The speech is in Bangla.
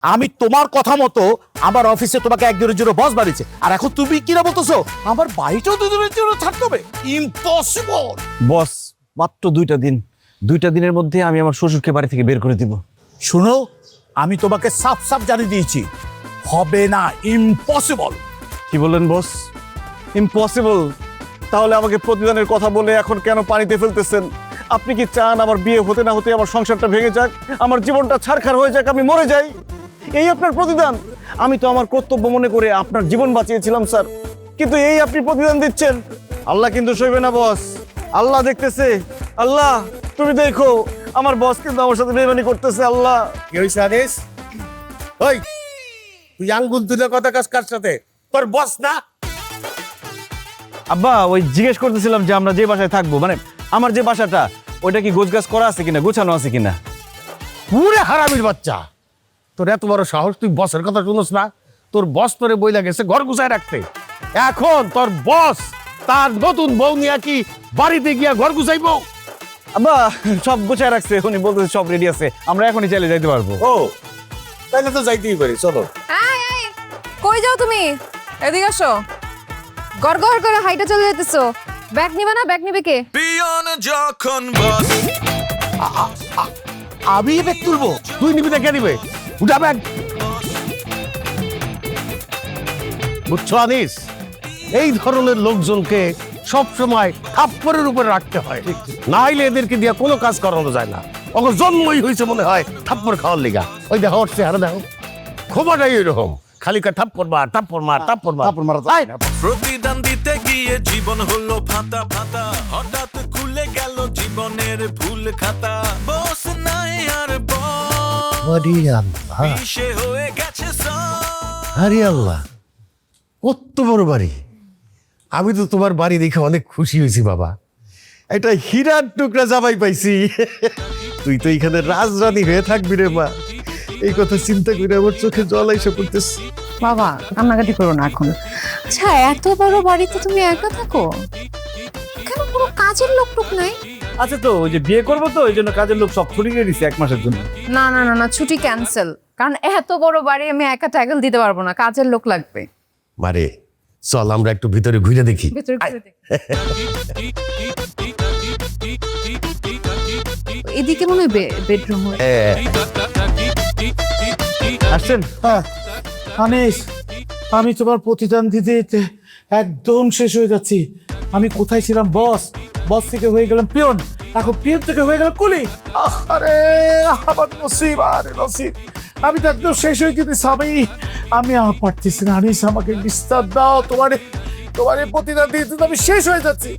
আমি তোমার কথা মতো আমার অফিসে তোমাকে একদিনের জন্য বস বাড়িয়েছে, আর এখন তুমি কিনা বলতেছো আমার বাড়িটাও দুদিনের জন্য ছাড়তে হবে? ইম্পসিবল। বস, মাত্র 2টা দিনের মধ্যে আমি আমার শ্বশুরকে বাড়ি থেকে বের করে দিব। শুনো, আমি তোমাকে সাফ সাফ জানিয়ে দিয়েছি, হবে না, ইম্পসিবল। কি বললেন বস? ইম্পসিবল? তাহলে আমাকে প্রতিদানের কথা বলে এখন কেন পানিতে ফেলতেছেন? আপনি কি চান আমার বিয়ে হতে না হতে আমার সংসারটা ভেঙে যাক, আমার জীবনটা ছারখার হয়ে যাক, আমি মরে যাই? এই আপনার প্রতিদান? আমি তো আমার কর্তব্য মনে করে আপনার জীবন বাঁচিয়েছিলাম স্যার, কিন্তু এই আপনি প্রতিদান দিচ্ছেন? আল্লাহ কিন্তু সইবে না বস, আল্লাহ দেখতেছে। আল্লাহ তুমি দেখো, আমার বস কিন্তু আমার সাথে বেইমানি করতেছে। আল্লাহ। কি হয়েছে আনিস? ওই তুই আঙ্গুল তুলে কথা কাজ কার সাথে? তোর বস না? আব্বা, ওই জিজ্ঞেস করতেছিলাম যে আমরা যে বাসায় থাকবো, মানে আমার যে বাসাটা, ওইটা কি গোছগাছ করা আছে কিনা, গোছানো আছে কিনা। পুরে হারামির বাচ্চা, তোর এত বড় সাহস, তুই বসের কথা শুনোস না? তোর বস তোরে বইলা গেছে ঘর গুছায় রাখতে। এখন তোর বস তার নতুন বউ নিয়ে কি বাড়িতে গিয়া ঘর গুছাইবো? আব্বা সব গোছায় রাখছে, উনি বলতেছে সব রেডি আছে, আমরা এখনই চাইলে যাইতে পারবো। ও তাইলে তো যাইতেই পারি, চলো। এই, কই যাও তুমি? এদিকে আসো। গড় গড় করে হাইটা চলে যেতেছো। ব্যাগ নিবে না? ব্যাগ নিবে কে? পিয়ন যখন বস আমি ব্যাগ তুলবো, তুই নিবি না? কে নিবে? উঠা ব্যাগ। বুঝছো আনিস, এই ধরনের লোকজনকে সবসময় থাপ্পড়ের উপরে রাখতে হয়, না হইলে এদেরকে দিয়ে কোনো কাজ করানো যায় না। ওকে জন্মই হয়েছে মনে হয় থাপ্পড় খাওয়ার লিগা। ওই দেখো ওর চেহারা দেখো, খোমাটাই এরকম, খালি থাপ্পড় মার থাপ্পড় মার থাপ্পড় মার। আয়, প্রতিদান দিতে গিয়ে জীবন হলো ফাতা ফাতা, হঠাৎ খুলে গেল জীবনের ভুল খাতা। বস নাই আর বস, আরে আল্লাহ, মিশে হয়ে গেছে সব। আরে আল্লাহ, কত বড় বাড়ি! আমি তো তোমার বাড়ি দেখে অনেক খুশি হয়েছি বাবা। এটা হীরার টুকরা জামাই পাইছি। তুই তো এখানে রাজরানী হয়ে থাকবি রে মা। এই কথা চিন্তা করে আমার চোখে জল এসে পড়তেছে। বাবা, কান্নাকাটি করো না এখন। আচ্ছা, এত বড় বাড়িতে তুমি একা থাকো কেন? কোনো কাজের লোক টুক নাই? আচ্ছা, তো ওই যে বিয়ে করবো, তো এই জন্য কাজের লোক সব ছুটি দিয়ে দিচ্ছে 1 মাসের জন্য। না না না না, ছুটি ক্যান্সেল। কারণ এত বড় বাড়ি আমি একা ট্যাগল দিতে পারবো না, কাজের লোক লাগবে। মারে চল আমরা একটু ভিতরে ঘুরে দেখি। ভেতরে ঘুরে দেখি। এদিকে মনে হয় বেডরুম। আসছেন? হ্যাঁ আনিস, আমি তোমার প্রতিদান দিতে দিতে একদম শেষ হয়ে যাচ্ছি। আমি কোথায় ছিলাম? বস, বস থেকে হয়ে গেলাম পিয়ন, এখন পিয়ন থেকে হয়ে গেলাম কুলি। আরে আমার নসিব, আরে নসিব, আমি তো একদম শেষ হয়ে গেছি। আমি আর পারতেছি না আনিস, আমাকে বিস্তার দাও। তোমার প্রতিদান দিতে আমি শেষ হয়ে যাচ্ছি।